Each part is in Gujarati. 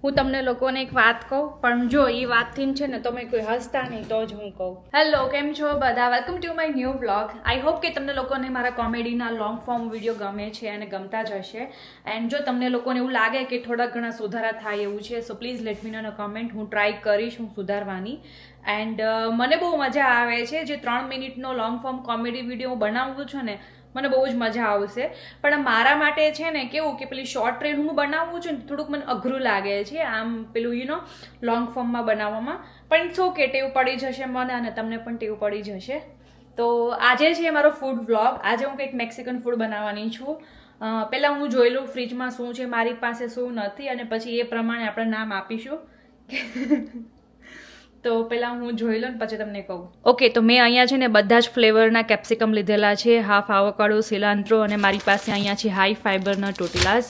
હું તમને લોકોને એક વાત કહું, પણ જો એ વાતથી છે ને તમે કોઈ હસતા નહીં તો જ હું કહું. હેલો, કેમ છો બધા? Welcome to my new vlog. I hope કે તમને લોકોને મારા કોમેડીના લોંગ ફોર્મ વિડીયો ગમે છે અને ગમતા જ હશે. એન્ડ જો તમને લોકોને એવું લાગે કે થોડા ઘણા સુધારા થાય એવું છે, so please let me know comment. હું ટ્રાય કરીશ હું સુધારવાની. એન્ડ મને બહુ મજા આવે છે જે 3 મિનિટનો લોંગ ફોર્મ કોમેડી વિડીયો હું બનાવું છું ને, મને બહુ જ મજા આવશે. પણ મારા માટે છે ને કેવું કે પેલી શોર્ટ ટ્રેન હું બનાવું છું ને થોડુંક મને અઘરું લાગે છે આમ પેલું લોંગ ફોર્મમાં બનાવવામાં. પણ ઇટ્સ ઓકે, ટેવ પડી જશે મને અને તમને પણ ટેવ પડી જશે. તો આજે છે મારો ફૂડ વ્લોગ. આજે હું કંઈક મેક્સિકન ફૂડ બનાવવાની છું. પહેલાં હું જોઈ લઉં ફ્રીજમાં શું છે, મારી પાસે શું નથી, અને પછી એ પ્રમાણે આપણે નામ આપીશું. તો પહેલાં હું જોઈ લઉં ને પછી તમને કહું. ઓકે, તો મેં અહીંયા છે ને બધા જ ફ્લેવરના કેપ્સિકમ લીધેલા છે, હાફ આવોકાડો, સિલાન્ટ્રો, અને મારી પાસે અહીંયા છે હાઈ ફાઈબરના ટોટિલાસ.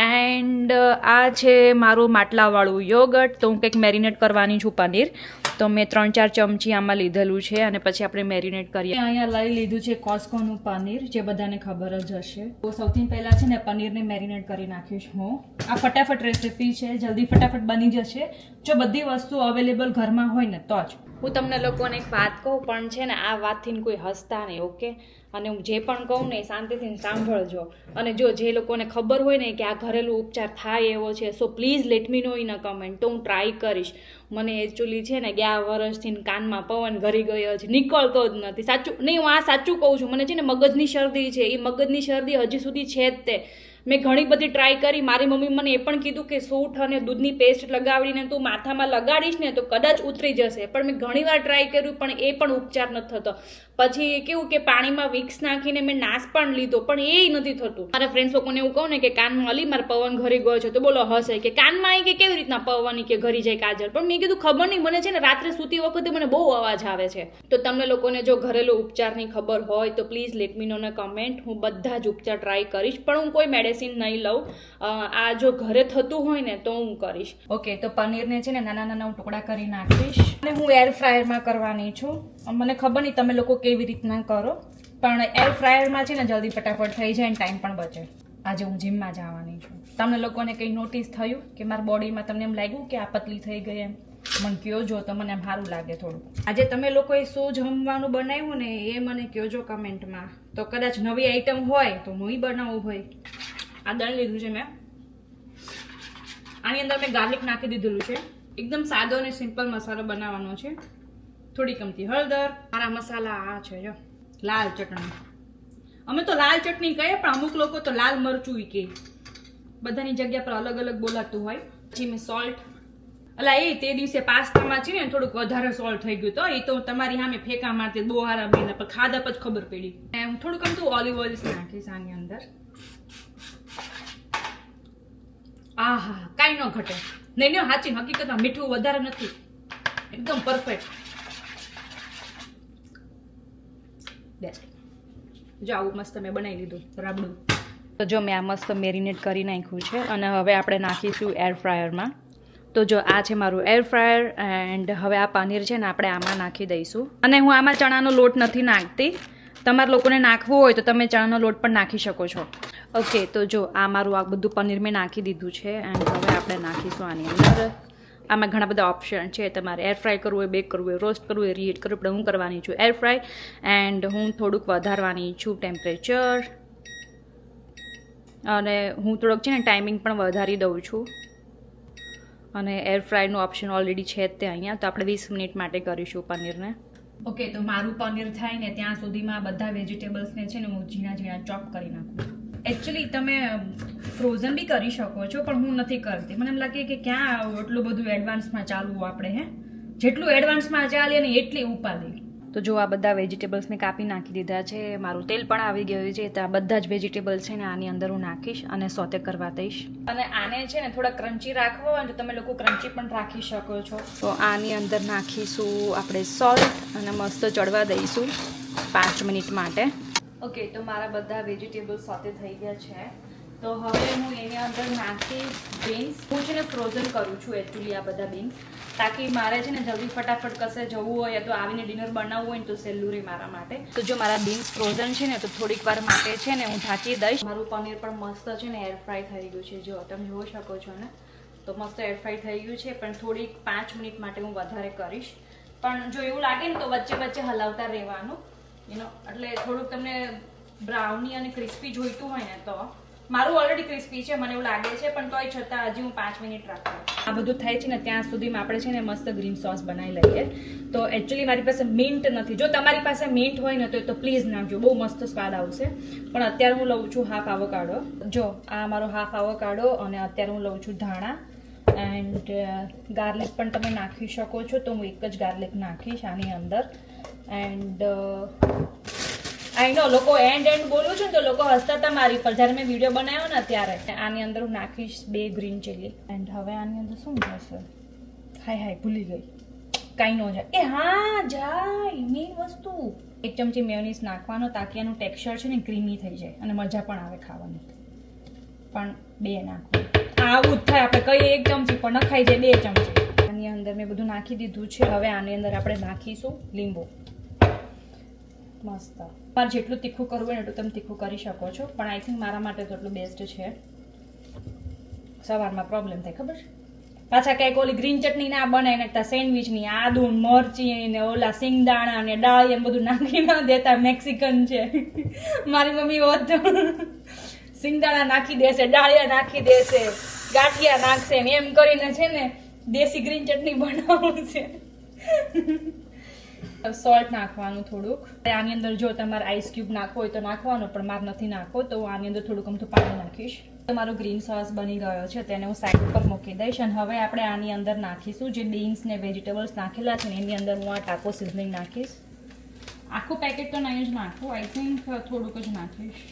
એન્ડ આ છે મારું માટલાવાળું યોગર્ટ. તો હું કંઈક મેરિનેટ કરવાની છું પનીર. તો મેં 3-4 ચમચી આમાં લીધેલું છે અને પછી આપણે મેરિનેટ કરીએ. અહીંયા લઈ લીધું છે કોસ્કોનું પનીર, જે બધાને ખબર જ હશે. તો સૌથી પહેલાં છે ને પનીરને મેરિનેટ કરી નાખીશ હું. આ ફટાફટ રેસીપી છે, જલ્દી ફટાફટ બની જશે જો બધી વસ્તુ અવેલેબલ ઘરમાં હોય ને તો જ. હું તમને લોકોને એક વાત કહું, પણ છે ને આ વાતથી કોઈ હસતા નહીં, ઓકે? અને હું જે પણ કહું ને શાંતિથી સાંભળજો. અને જો જે લોકોને ખબર હોય ને કે આ ઘરેલું ઉપચાર થાય એવો છે, so please let me no in a comment. તો હું ટ્રાય કરીશ. મને એકચ્યુઅલી છે ને ગયા વર્ષથી કાનમાં પવન ઘરી ગયો છે, નીકળતો જ નથી. સાચું નહીં, હું આ સાચું કહું છું. મને છે ને મગજની શરદી છે. એ મગજની શરદી હજી સુધી છે જ તે. મેં ઘણી બધી ટ્રાય કરી. મારી મમ્મી મને એ પણ કીધું કે સૂંઠ અને દૂધની પેસ્ટ લગાવીને તું માથામાં લગાડીશ ને તો કદાચ ઉતરી જશે. પણ મેં ઘણીવાર ટ્રાય કર્યું પણ એ પણ ઉપચાર નથી થતો. પછી કેવું કે પાણીમાં વિક્સ નાખીને મેં નાશ પણ લીધો પણ એ નથી થતું. મારા ફ્રેન્ડ્સ લોકોને એવું કહું ને કે કાનમાં અલી મારે પવન ઘરી ગયો છે, તો બોલો હશે કે કાનમાં આવી કે કેવી રીતના પવન કે ઘરી જાય કાજલ. પણ મેં કીધું ખબર નહીં, મને છે ને રાત્રે સૂતી વખતે મને બહુ અવાજ આવે છે. તો તમને લોકોને જો ઘરેલું ઉપચારની ખબર હોય તો પ્લીઝ લેટ મી નો ને કમેન્ટ. હું બધા જ ઉપચાર ટ્રાય કરીશ, પણ હું કોઈ મેડિસિન નહીં લઉં. આ જો ઘરે થતું હોય ને તો હું કરીશ. ઓકે, તો પનીરને છે ને નાના નાના હું ટુકડા કરી નાખીશ અને હું એર ફ્રાયરમાં કરવાની છું. મને ખબર નહીં તમે લોકો કેવી રીતના કરો, પણ એર ફ્રાયરમાં છે ને જલ્દી ફટાફટ થઈ જાય અને ટાઈમ પણ બચે. આજે હું જીમમાં જવાની છું. તમને લોકોને કંઈ નોટિસ થયું કે મારા બોડીમાં તમને એમ લાગ્યું કે આ પતલી થઈ ગઈ એમ? મને કહો જો તો મને એમ સારું લાગે થોડું. આજે તમે લોકોએ શું જમવાનું બનાવ્યું ને એ મને કહેજો કમેન્ટમાં. તો કદાચ નવી આઈટમ હોય તો હું બનાવું. ભાઈ આ દહીં લીધું છે મેં. આની અંદર મેં ગાર્લિક નાખી દીધેલું છે. એકદમ સાદો અને સિમ્પલ મસાલો બનાવવાનો છે. થોડી કમતી હળદર. મારા મસાલા આ છે જો લાલ ચટણી. અમે તો લાલ ચટણી કહીએ પણ અમુક લોકો તો લાલ મરચું કહે. બધાની જગ્યા પર અલગ અલગ બોલાતું હોય. પછી મેં સોલ્ટ. અલા એ તે દિવસે પાસ્તામાં છે ને થોડુંક વધારે સોલ્ટ થઈ ગયું. તો એ તો તમારી સામે ફેંકા મારતી બહુ હારા બને, પણ ખાધા પછી ખબર પડી. હું થોડુંક અમથું ઓલિવ ઓઇલ નાખીશ આની અંદર. આહા, કાંઈ ન ઘટે. નહીં નહીં, સાચી હકીકતમાં મીઠું વધારે નથી, એકદમ પરફેક્ટ. બેસ્ટ. જો આવું મસ્ત મેં બનાવી લીધું રાબડું. તો જો મેં આ મસ્ત મેરિનેટ કરી નાખ્યું છે અને હવે આપણે નાખીશું એર ફ્રાયરમાં. તો જો આ છે મારું એર ફ્રાયર. એન્ડ હવે આ પનીર છે ને આપણે આમાં નાખી દઈશું. અને હું આમાં ચણાનો લોટ નથી નાખતી. તમારા લોકોને નાખવું હોય તો તમે ચણાનો લોટ પણ નાખી શકો છો. ઓકે, તો જો આ મારું આ બધું પનીર મેં નાખી દીધું છે. એન્ડ હવે આપણે નાખીશું આની અંદર. આમાં ઘણા બધા ઓપ્શન છે. તમારે એર ફ્રાય કરવું હોય, બેક કરવું હોય, રોસ્ટ કરવું હોય, રીહીટ કરવું. પણ હું કરવાની છું એર ફ્રાય. એન્ડ હું થોડુંક વધારવાની છું ટેમ્પરેચર. અને હું થોડોક છે ને ટાઈમિંગ પણ વધારી દઉં છું. અને એર ફ્રાયનું ઓપ્શન ઓલરેડી છે જ તે અહીંયા. તો આપણે 20 મિનિટ માટે કરીશું પનીરને. ઓકે, તો મારું પનીર થાય ને ત્યાં સુધીમાં બધા વેજીટેબલ્સને છે ને હું ઝીણા ઝીણા ચોપ કરી નાખું. એકચ્યુઅલી તમે ફ્રોઝન બી કરી શકો છો, પણ હું નથી કરતી. મને એમ લાગે કે ક્યાં એટલું બધું એડવાન્સમાં ચાલવું આપણે. જેટલું એડવાન્સમાં ચાલીએ ને એટલી ઉપાડી. તો જો આ બધા વેજીટેબલ્સ મેં કાપી નાખી દીધા છે. મારું તેલ પણ આવી ગયું છે. તો આ બધા જ વેજીટેબલ્સ છે ને આની અંદર હું નાખીશ અને સોતે કરવા દઈશ. અને આને છે ને થોડા ક્રન્ચી રાખવો હોય તો તમે લોકો ક્રન્ચી પણ રાખી શકો છો. તો આની અંદર નાખીશું આપણે સોલ્ટ અને મસ્ત ચડવા દઈશું 5 મિનિટ માટે. ઓકે, તો મારા બધા વેજીટેબલ્સ સોતે થઈ ગયા છે. તો હવે હું એની અંદર નાખીશ બીન્સ. હું છે ને ફ્રોઝન કરું છું એકચ્યુઅલી આ બધા બીન્સ, તાકી મારે છે ને જલ્દી ફટાફટ કશે જવું હોય તો આવીને ડિનર બનાવવું હોય ને તો સહેલું રહે મારા માટે. તો જો મારા બીન્સ ફ્રોઝન છે ને તો થોડીક વાર માટે છે ને હું ઢાંકી દઈશ. મારું પનીર પણ મસ્ત છે ને એર ફ્રાય થઈ ગયું છે. જો તમે જોઈ શકો છો ને તો મસ્ત એર ફ્રાય થઈ ગયું છે, પણ થોડીક 5 મિનિટ માટે હું વધારે કરીશ. પણ જો એવું લાગે ને તો વચ્ચે વચ્ચે હલાવતા રહેવાનું, એટલે થોડુંક તમને બ્રાઉની અને ક્રિસ્પી જોઈતું હોય ને તો. મારું ઓલરેડી ક્રિસ્પી છે, મને એવું લાગે છે, પણ તોય છતાં હજી હું 5 મિનિટ રાખું. આ બધું થાય છે ને ત્યાં સુધીમાં આપણે છે ને મસ્ત ગ્રીન સોસ બનાવી લઈએ. તો એકચ્યુઅલી મારી પાસે મિન્ટ નથી. જો તમારી પાસે મિન્ટ હોય ને તો પ્લીઝ નાખજો, બહુ મસ્ત સ્વાદ આવશે. પણ અત્યારે હું લઉં છું હાફ આવોકાડો. જો આ મારો હાફ આવોકાડો, અને અત્યારે હું લઉં છું ધાણા એન્ડ ગાર્લિક પણ તમે નાખી શકો છો. તો હું એક જ ગાર્લિક નાખીશ આની અંદર. એન્ડ આઈ નો લોકો એન્ડ બોલું છું ને તો લોકો હસતા હતા મારી પર, જ્યારે મેં વિડીયો બનાવ્યો ને ત્યારે. આની અંદર હું નાખીશ 2 ગ્રીન ચીલી. એન્ડ હવે આની અંદર શું જશે? હાય ભૂલી ગઈ, કાંઈ ન જાય. એ હા જાય, મેઇન વસ્તુ 1 ચમચી મેયોનીઝ નાખવાનો, તાકી એનું ટેક્સચર છે ને ક્રીમી થઈ જાય અને મજા પણ આવે ખાવાની. પણ 2 નાખો, આવું જ થાય. આપણે કહીએ 1 ચમચી પણ ન ખાઈ જાય 2 ચમચી. આની અંદર મેં બધું નાખી દીધું છે. હવે આની અંદર આપણે નાખીશું લીંબુ. મસ્ત. તમારે જેટલું તીખું કરવું હોય ને એટલું તમે તીખું કરી શકો છો, પણ આઈ થિંક મારા માટે તો એટલું બેસ્ટ છે. સવારમાં પ્રોબ્લેમ થાય ખબર છે, પાછા કંઈક ઓલી ગ્રીન ચટણી ના બનાવી નાખતા, સેન્ડવીચની આદુ મરચી ને ઓલા સિંગદાણા ને ડાળી એમ બધું નાખી ના દેતા. મેક્સિકન છે મારી મમ્મી હોત તો સિંગદાણા નાખી દેશે, ડાળિયા નાખી દેશે, ગાંઠિયા નાખશે, એમ કરીને છે ને દેશી ગ્રીન ચટણી બનાવવું છે. સોલ્ટ નાખવાનું થોડુંક. આની અંદર જો તમારે આઈસ ક્યુબ નાખવો હોય તો નાખવાનો, પણ મારે નથી નાખવો, તો હું આની અંદર થોડુંક અમથું પાણી નાખીશ. તમારો ગ્રીન સોસ બની ગયો છે, તેને હું સાઈડ ઉપર મૂકી દઈશ. અને હવે આપણે આની અંદર નાખીશું જે બીન્સ ને વેજીટેબલ્સ નાખેલા છે ને એની અંદર હું આ ટાકો સિઝનિંગ નાખીશ. આખું પેકેટ તો નહીં જ નાખું, આઈ થિંક થોડુંક જ નાખીશ.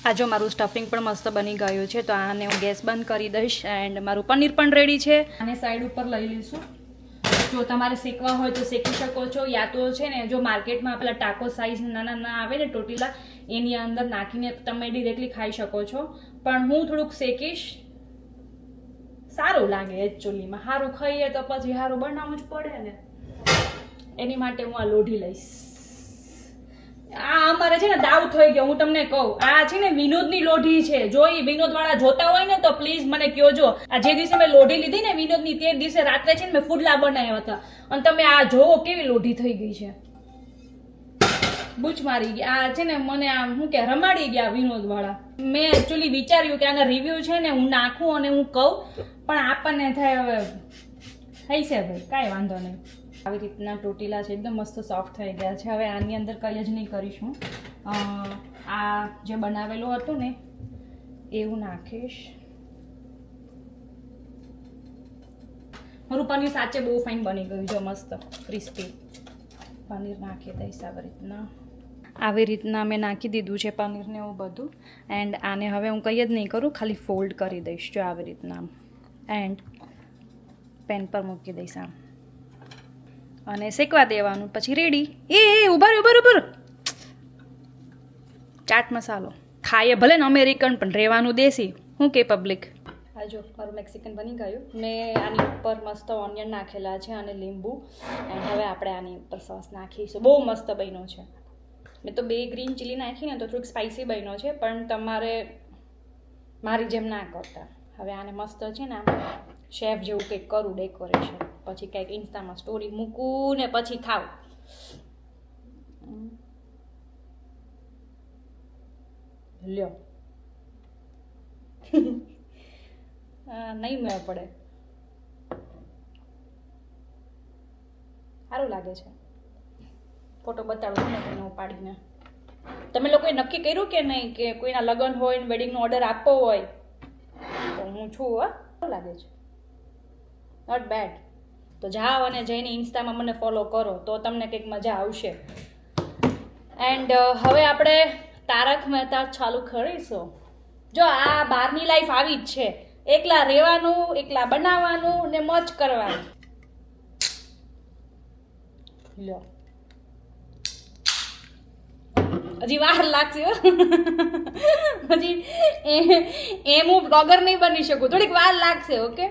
આ જો મારું સ્ટફિંગ પણ મસ્ત બની ગયું છે, તો આને હું ગેસ બંધ કરી દઈશ. એન્ડ મારું પનીર પણ રેડી છે. આને સાઈડ ઉપર લઈ લઈશું. જો તમારે શેકવા હોય તો શેકી શકો છો, યા તો છે ને જો માર્કેટમાં પેલા ટાકો સાઈઝ નાના આવે ને ટોટીલા, એની અંદર નાખીને તમે ડિરેક્ટલી ખાઈ શકો છો. પણ હું થોડુંક શેકીશ, સારું લાગે એકચ્યુઅલીમાં. સારું ખાઈએ તો પછી સારું બનાવવું જ પડે ને, એની માટે હું આ લોઢી લઈશ. આ અમારે છે ને દાવ થઈ ગયો, હું તમને કહું. આ છે ને વિનોદની લોઢી છે. જો એ વિનોદ વાળા જોતા હોય ને તો પ્લીઝ મને કહેજો. આ જે દિવસે મેં લોઢી લીધી ને વિનોદની, તે દિવસે રાત્રે છે ને મેં ફૂડલા બનાવ્યા હતા. અને તમે આ જોવો કેવી લોઢી થઈ ગઈ છે, બૂચ મારી ગયા. આ છે ને મને આમ શું કે રમાડી ગયા વિનોદ વાળા. મેં એકચ્યુઅલી વિચાર્યું કે આના રિવ્યુ છે ને હું નાખું અને હું કહું, પણ આપણને થાય હવે થઈ છે ભાઈ, કાંઈ વાંધો નહીં. આવી રીતના ટોટીલા છે, એકદમ મસ્ત સોફ્ટ થઈ ગયા છે. હવે આની અંદર કંઈ જ નહીં કરીશું. આ જે બનાવેલું હતું ને એવું નાખીશ. મારું પનીર સાચે બહુ ફાઇન બની ગયું, જો મસ્ત ક્રિસ્પી પનીર નાખી દઈશ આવી રીતના મેં નાખી દીધું છે પનીરને એવું બધું. એન્ડ આને હવે હું કંઈ જ નહીં કરું, ખાલી ફોલ્ડ કરી દઈશ જો આવી રીતના. એન્ડ પેન પર મૂકી દઈશ આમ અને શેકવા દેવાનું, પછી રેડી. એ ઉભર ચાટ મસાલો ખાઈએ ભલે ને અમેરિકન, પણ રહેવાનું દેશી. શું કે પબ્લિક. આ જો મારું મેક્સિકન બની ગયું. મેં આની ઉપર મસ્ત ઓનિયન નાખેલા છે અને લીંબુ. એન્ડ હવે આપણે આની ઉપર સોસ નાખીશું. બહુ મસ્ત બન્યો છે. મેં તો 2 ગ્રીન ચીલી નાખીને તો થોડુંક સ્પાઇસી બન્યો છે, પણ તમારે મારી જેમ ના કરતા. હવે આને મસ્ત છે ને આમ શેફ જેવું કંઈક કરું ડેકોરેશન, પછી કંઈક ઇન્સ્ટામાં સ્ટોરી મૂકું ને પછી ખાવું. લ્યો નહીં મેળ પડે, સારું લાગે છે. ફોટો બતાડું ને કોઈને પાડીને. તમે લોકોએ નક્કી કર્યું કે નહીં કે કોઈના લગ્ન હોય ને વેડિંગનો ઓર્ડર આપવો હોય તો હું છું. સારું લાગે છે, નોટ બેડ. તો જાઓ અને જઈને ઇન્સ્ટામાં મને ફોલો કરો તો તમને કંઈક મજા આવશે. એન્ડ હવે આપણે તારક મહેતા ચાલુ કરીશું. જો આ બહારની લાઈફ આવી જ છે, એકલા રહેવાનું, એકલા બનાવવાનું ને મોજ કરવાનું. લ્યો હજી વાર લાગશે હજી એમ હું બ્લોગર નહીં બની શકું, થોડીક વાર લાગશે. ઓકે,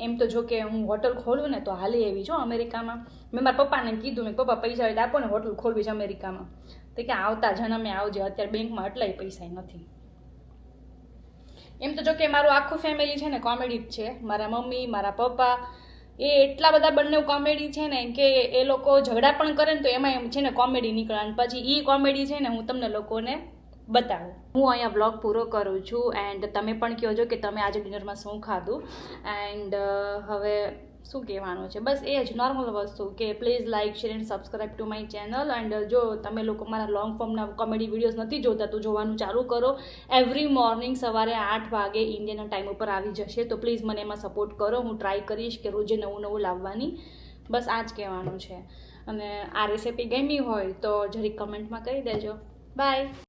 એમ તો જો કે હું હોટલ ખોલું ને તો હાલી એવી છો અમેરિકામાં. મેં મારા પપ્પાને કીધું, મેં પપ્પા પૈસા હોય આપો ને હોટલ ખોલવી છે અમેરિકામાં. તો કે આવતા જન્મે આવજે, અત્યારે બેંકમાં એટલાય પૈસા નથી. એમ તો જો કે મારું આખું ફેમિલી છે ને કોમેડી જ છે. મારા મમ્મી, મારા પપ્પા એ એટલા બધા બંને કોમેડી છે ને કે એ લોકો ઝઘડા પણ કરે ને તો એમાં એમ છે ને કોમેડી નીકળે અને પછી એ કોમેડી છે ને હું તમને લોકોને બતાડું. હું અહીંયા બ્લોગ પૂરો કરું છું એન્ડ તમે પણ કહો છો કે તમે આજે ડિનરમાં શું ખાધું એન્ડ હવે શું કહેવાનું છે બસ એ જ નોર્મલ વસ્તુ કે please like share and subscribe to my channel and જો તમે લોકો મારા લોંગ ફોર્મના કોમેડી વિડીયોઝ નથી જોતા તો જોવાનું ચાલુ કરો. એવરી મોર્નિંગ સવારે 8 વાગે ઇન્ડિયન ટાઈમ ઉપર આવી જશે તો પ્લીઝ મને એમાં સપોર્ટ કરો. હું ટ્રાય કરીશ કે રોજે નવું નવું લાવવાની. બસ આ જ કહેવાનું છે અને આ રેસિપી ગમી હોય તો જરી કમેન્ટમાં કહી દેજો. બાય.